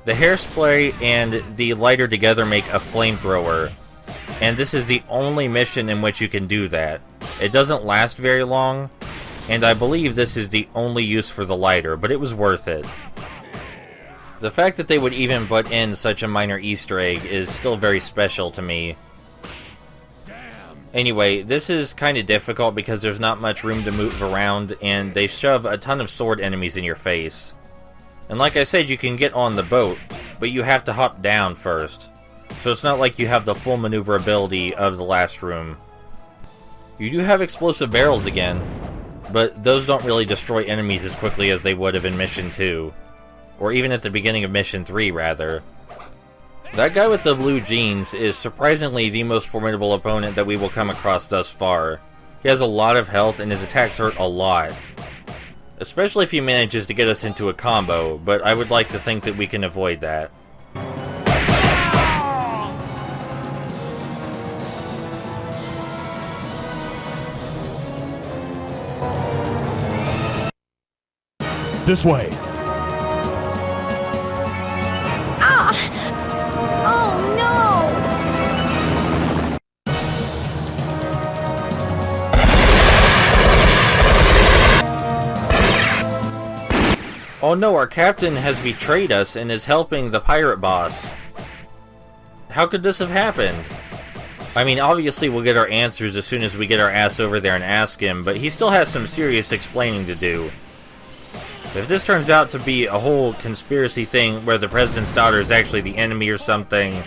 Speaker 2: The hairspray and the lighter together make a flamethrower, and this is the only mission in which you can do that. It doesn't last very long, and I believe this is the only use for the lighter, but it was worth it. The fact that they would even put in such a minor Easter egg is still very special to me. Anyway, this is kind of difficult because there's not much room to move around, and they shove a ton of sword enemies in your face. And like I said, you can get on the boat, but you have to hop down first. So it's not like you have the full maneuverability of the last room. You do have explosive barrels again, but those don't really destroy enemies as quickly as they would have in Mission 2. Or even at the beginning of Mission 3, rather. That guy with the blue jeans is surprisingly the most formidable opponent that we will come across thus far. He has a lot of health and his attacks hurt a lot. Especially if he manages to get us into a combo, but I would like to think that we can avoid that.
Speaker 3: This way.
Speaker 4: Ah! Oh no!
Speaker 2: Oh no, our captain has betrayed us and is helping the pirate boss. How could this have happened? I mean, obviously we'll get our answers as soon as we get our ass over there and ask him, but he still has some serious explaining to do. If this turns out to be a whole conspiracy thing where the president's daughter is actually the enemy or something...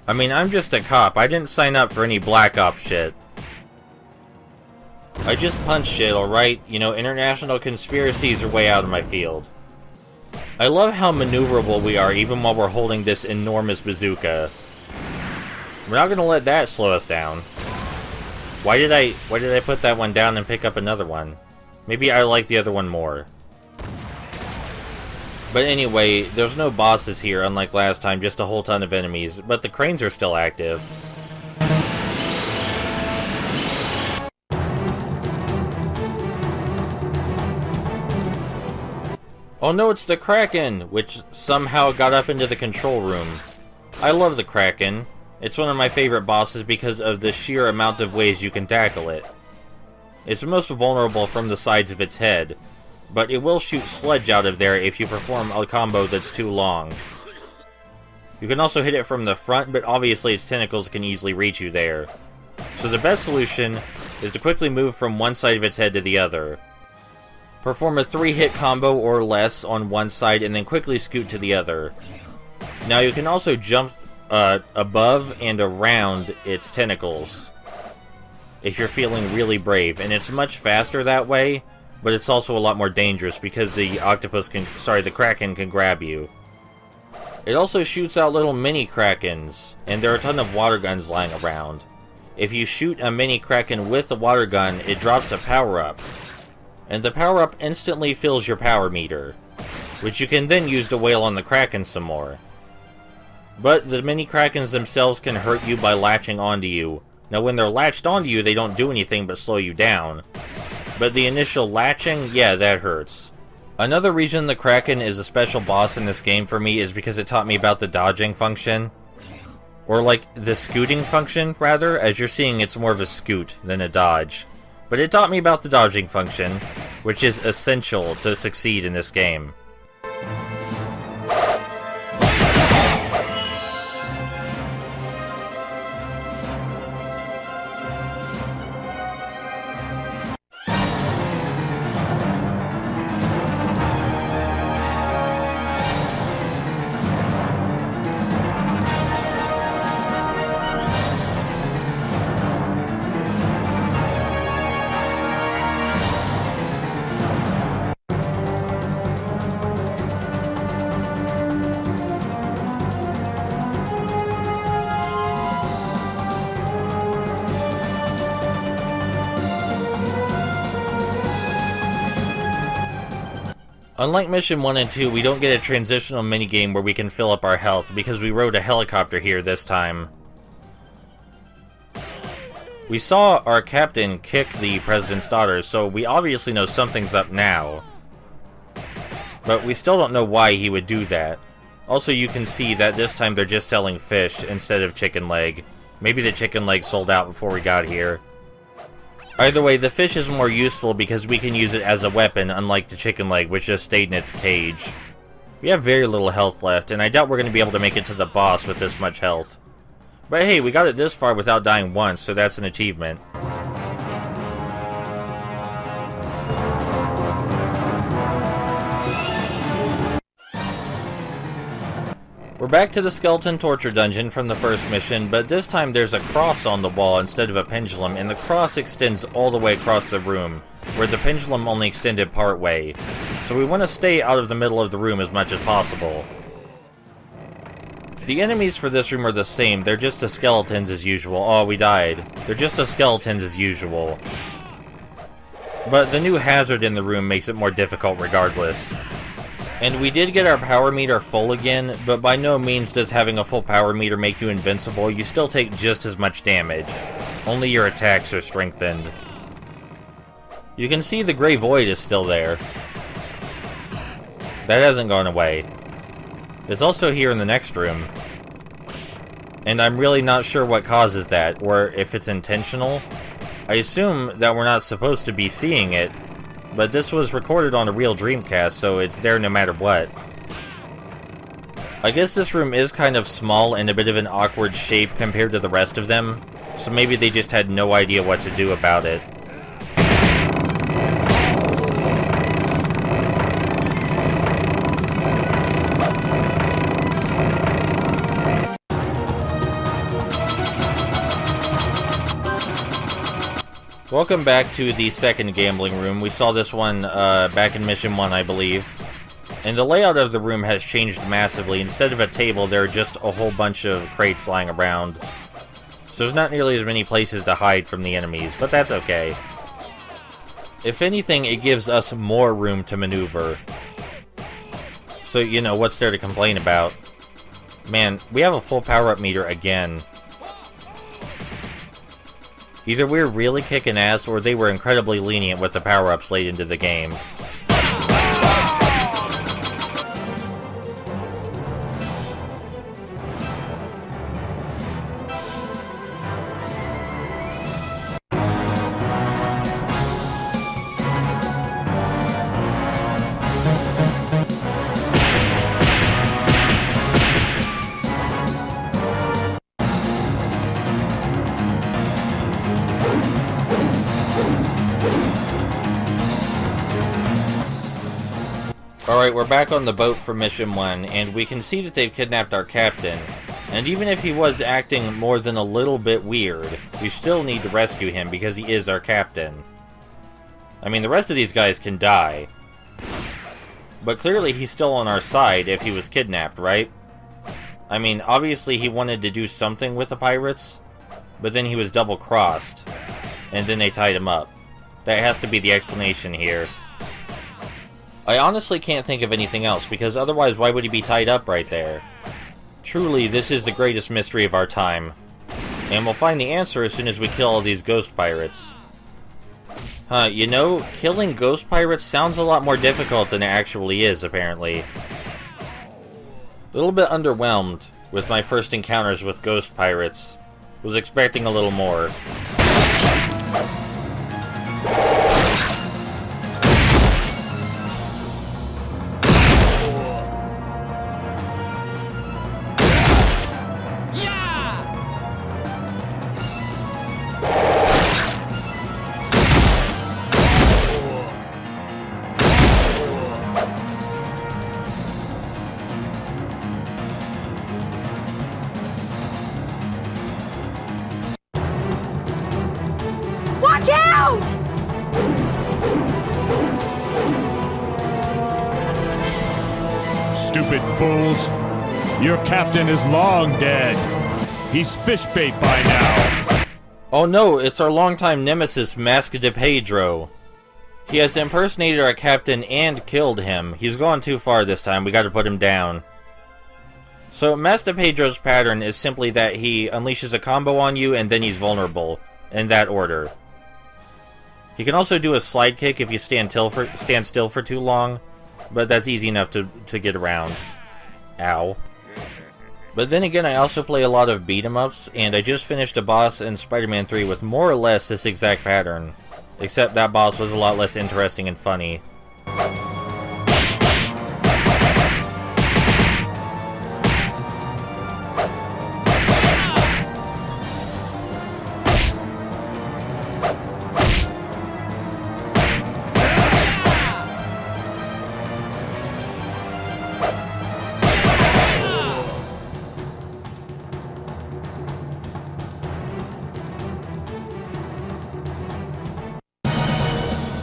Speaker 2: I mean, I'm just a cop. I didn't sign up for any Black Ops shit. I just punched it, alright? You know, international conspiracies are way out of my field. I love how maneuverable we are even while we're holding this enormous bazooka. We're not gonna let that slow us down. Why did I put that one down and pick up another one? Maybe I like the other one more. But anyway, there's no bosses here, unlike last time, just a whole ton of enemies, but the cranes are still active. Oh no, it's the Kraken, which somehow got up into the control room. I love the Kraken. It's one of my favorite bosses because of the sheer amount of ways you can tackle it. It's most vulnerable from the sides of its head, but it will shoot sludge out of there if you perform a combo that's too long. You can also hit it from the front, but obviously its tentacles can easily reach you there. So the best solution is to quickly move from one side of its head to the other. Perform a 3-hit combo or less on one side and then quickly scoot to the other. Now you can also jump above and around its tentacles if you're feeling really brave, and it's much faster that way, but it's also a lot more dangerous because the Kraken can grab you. It also shoots out little mini Krakens, and there are a ton of water guns lying around. If you shoot a mini Kraken with a water gun, it drops a power-up, and the power-up instantly fills your power meter, which you can then use to wail on the Kraken some more. But the mini Krakens themselves can hurt you by latching onto you. Now when they're latched onto you, they don't do anything but slow you down. But the initial latching, yeah, that hurts. Another reason the Kraken is a special boss in this game for me is because it taught me about the dodging function. Or like, the scooting function, rather. As you're seeing, it's more of a scoot than a dodge. But it taught me about the dodging function, which is essential to succeed in this game. Unlike Mission 1 and 2, we don't get a transitional minigame where we can fill up our health, because we rode a helicopter here this time. We saw our captain kick the president's daughter, so we obviously know something's up now. But we still don't know why he would do that. Also, you can see that this time they're just selling fish instead of chicken leg. Maybe the chicken leg sold out before we got here. Either way, the fish is more useful because we can use it as a weapon, unlike the chicken leg, which just stayed in its cage. We have very little health left, and I doubt we're going to be able to make it to the boss with this much health. But hey, we got it this far without dying once, so that's an achievement. We're back to the skeleton torture dungeon from the first mission, but this time there's a cross on the wall instead of a pendulum, and the cross extends all the way across the room, where the pendulum only extended part way. So we want to stay out of the middle of the room as much as possible. The enemies for this room are the same, they're just the skeletons as usual. Oh, we died. They're just the skeletons as usual. But the new hazard in the room makes it more difficult regardless. And we did get our power meter full again, but by no means does having a full power meter make you invincible. You still take just as much damage. Only your attacks are strengthened. You can see the Grey Void is still there. That hasn't gone away. It's also here in the next room. And I'm really not sure what causes that, or if it's intentional. I assume that we're not supposed to be seeing it, but this was recorded on a real Dreamcast, so it's there no matter what. I guess this room is kind of small and a bit of an awkward shape compared to the rest of them, so maybe they just had no idea what to do about it. Welcome back to the second gambling room. We saw this one back in Mission 1, I believe. And the layout of the room has changed massively. Instead of a table, there are just a whole bunch of crates lying around. So there's not nearly as many places to hide from the enemies, but that's okay. If anything, it gives us more room to maneuver. So, you know, what's there to complain about? Man, we have a full power-up meter again. Either we're really kicking ass, or they were incredibly lenient with the power-ups late into the game. Alright, we're back on the boat for Mission 1, and we can see that they've kidnapped our captain. And even if he was acting more than a little bit weird, we still need to rescue him because he is our captain. I mean, the rest of these guys can die. But clearly he's still on our side if he was kidnapped, right? I mean, obviously he wanted to do something with the pirates, but then he was double-crossed, and then they tied him up. That has to be the explanation here. I honestly can't think of anything else, because otherwise why would he be tied up right there? Truly, this is the greatest mystery of our time. And we'll find the answer as soon as we kill all these ghost pirates. Huh, you know, killing ghost pirates sounds a lot more difficult than it actually is, apparently. A little bit underwhelmed with my first encounters with ghost pirates. Was expecting a little more.
Speaker 4: Watch out!
Speaker 1: Stupid fools! Your captain is long dead. He's fish bait by now.
Speaker 2: Oh no, it's our longtime nemesis, Mask de Pedro. He has impersonated our captain and killed him. He's gone too far this time, we gotta put him down. So, Mask de Pedro's pattern is simply that he unleashes a combo on you and then he's vulnerable. In that order. He can also do a slide kick if you stand still for too long, but that's easy enough to get around. Ow. But then again, I also play a lot of beat-em-ups, and I just finished a boss in Spider-Man 3 with more or less this exact pattern. Except that boss was a lot less interesting and funny.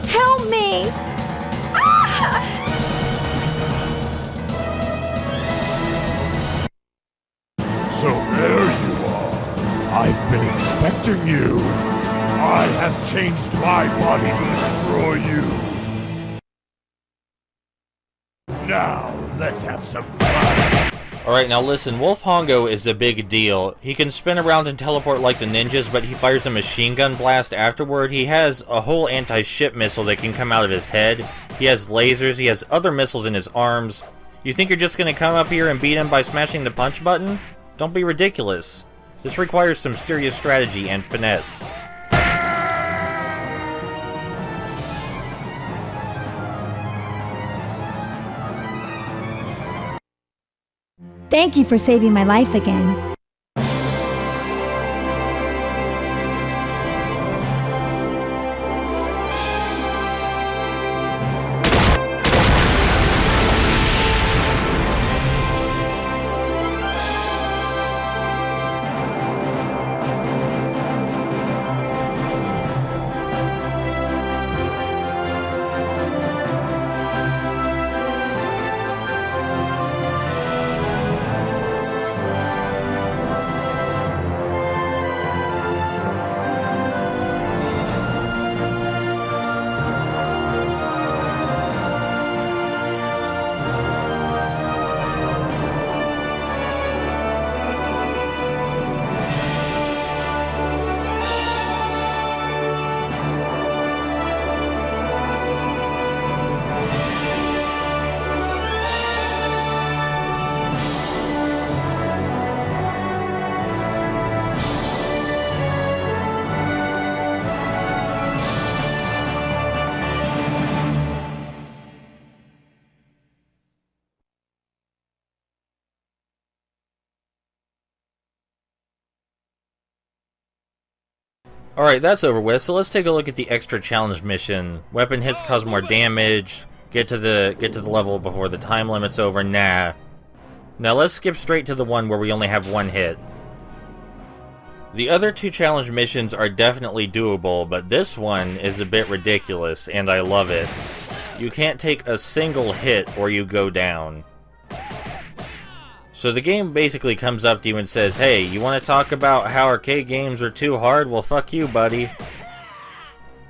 Speaker 4: Help me! Ah!
Speaker 3: So there you are. I've been expecting you. I have changed my body to destroy you. Now, let's have some fun.
Speaker 2: Alright, now listen, Wolf Hongo is a big deal. He can spin around and teleport like the ninjas, but he fires a machine gun blast afterward. He has a whole anti-ship missile that can come out of his head. He has lasers, he has other missiles in his arms. You think you're just gonna come up here and beat him by smashing the punch button? Don't be ridiculous. This requires some serious strategy and finesse.
Speaker 4: Thank you for saving my life again.
Speaker 2: Alright, that's over with, so let's take a look at the extra challenge mission. Weapon hits cause more damage. Get to the level before the time limit's over. Nah. Now let's skip straight to the one where we only have one hit. The other two challenge missions are definitely doable, but this one is a bit ridiculous, and I love it. You can't take a single hit or you go down. So the game basically comes up to you and says, hey, you want to talk about how arcade games are too hard? Well, fuck you, buddy.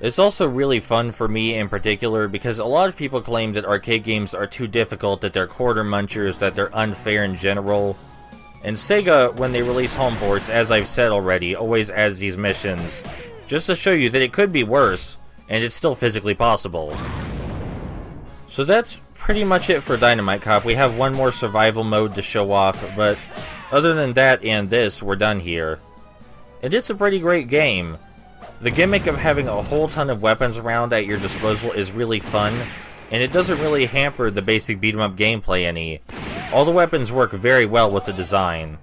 Speaker 2: It's also really fun for me in particular because a lot of people claim that arcade games are too difficult, that they're quarter munchers, that they're unfair in general. And Sega, when they release home ports, as I've said already, always adds these missions, just to show you that it could be worse, and it's still physically possible. So that's pretty much it for Dynamite Cop. We have one more survival mode to show off, but other than that and this, we're done here. And it's a pretty great game. The gimmick of having a whole ton of weapons around at your disposal is really fun, and it doesn't really hamper the basic beat-em-up gameplay any. All the weapons work very well with the design.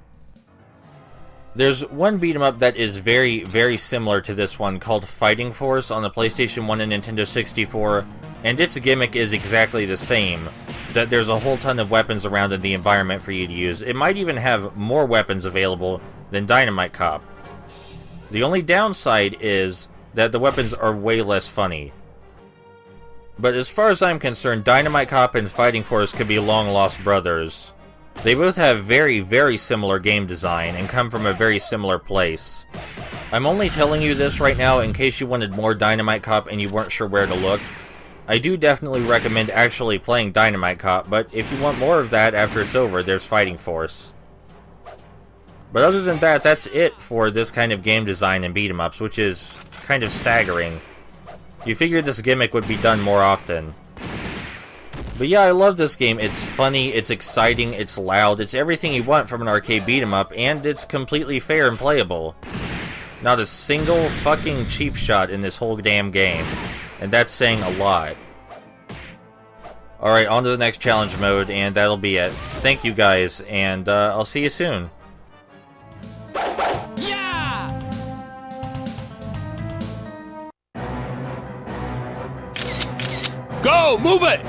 Speaker 2: There's one beat-em-up that is very, very similar to this one called Fighting Force on the PlayStation 1 and Nintendo 64, and its gimmick is exactly the same, that there's a whole ton of weapons around in the environment for you to use. It might even have more weapons available than Dynamite Cop. The only downside is that the weapons are way less funny. But as far as I'm concerned, Dynamite Cop and Fighting Force could be long-lost brothers. They both have very, very similar game design and come from a very similar place. I'm only telling you this right now in case you wanted more Dynamite Cop and you weren't sure where to look. I do definitely recommend actually playing Dynamite Cop, but if you want more of that after it's over, there's Fighting Force. But other than that, that's it for this kind of game design and beat-em-ups, which is kind of staggering. You figured this gimmick would be done more often. But yeah, I love this game. It's funny, it's exciting, it's loud, it's everything you want from an arcade beat-em-up, and it's completely fair and playable. Not a single fucking cheap shot in this whole damn game. And that's saying a lot. Alright, on to the next challenge mode, and that'll be it. Thank you guys, and I'll see you soon.
Speaker 3: Go! Move it!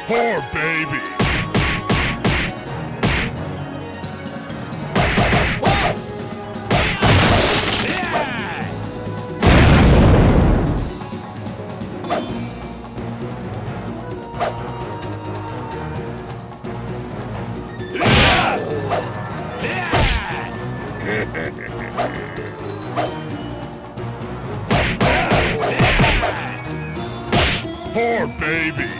Speaker 3: Poor baby. Poor baby.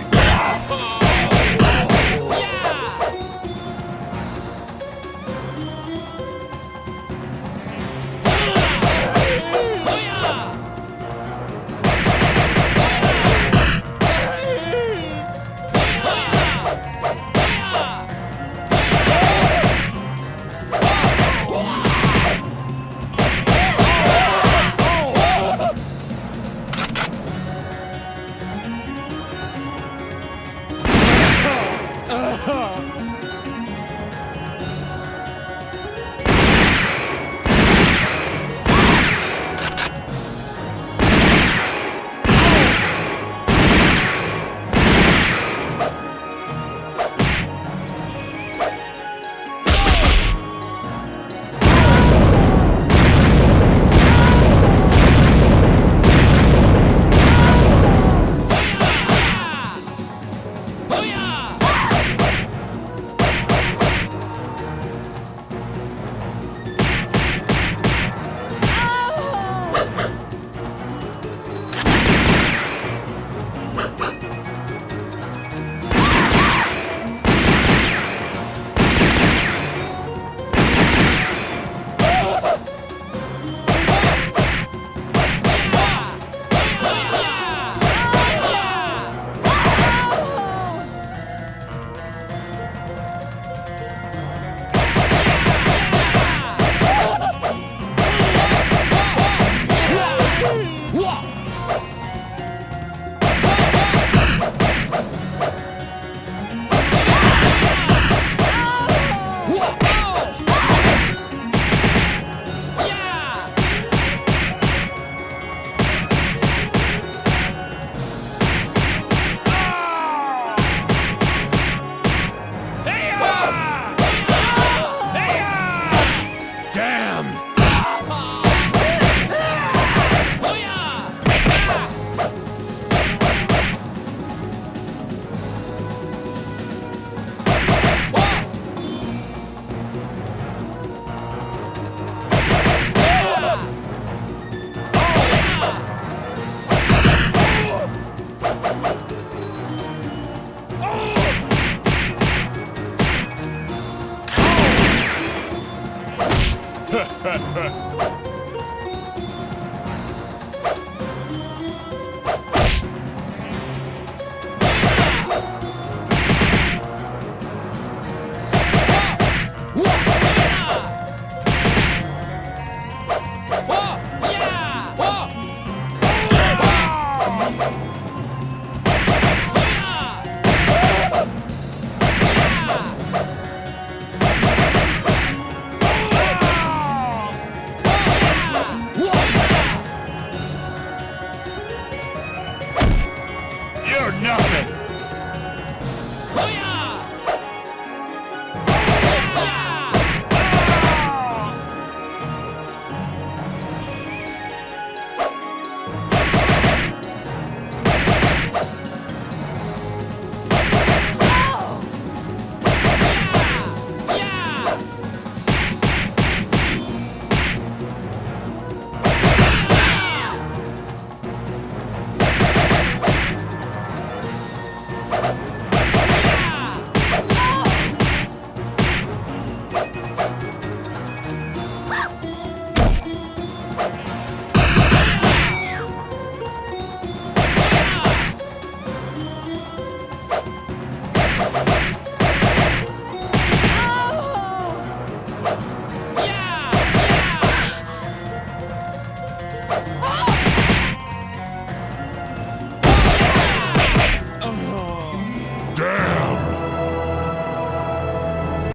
Speaker 3: You're nothing!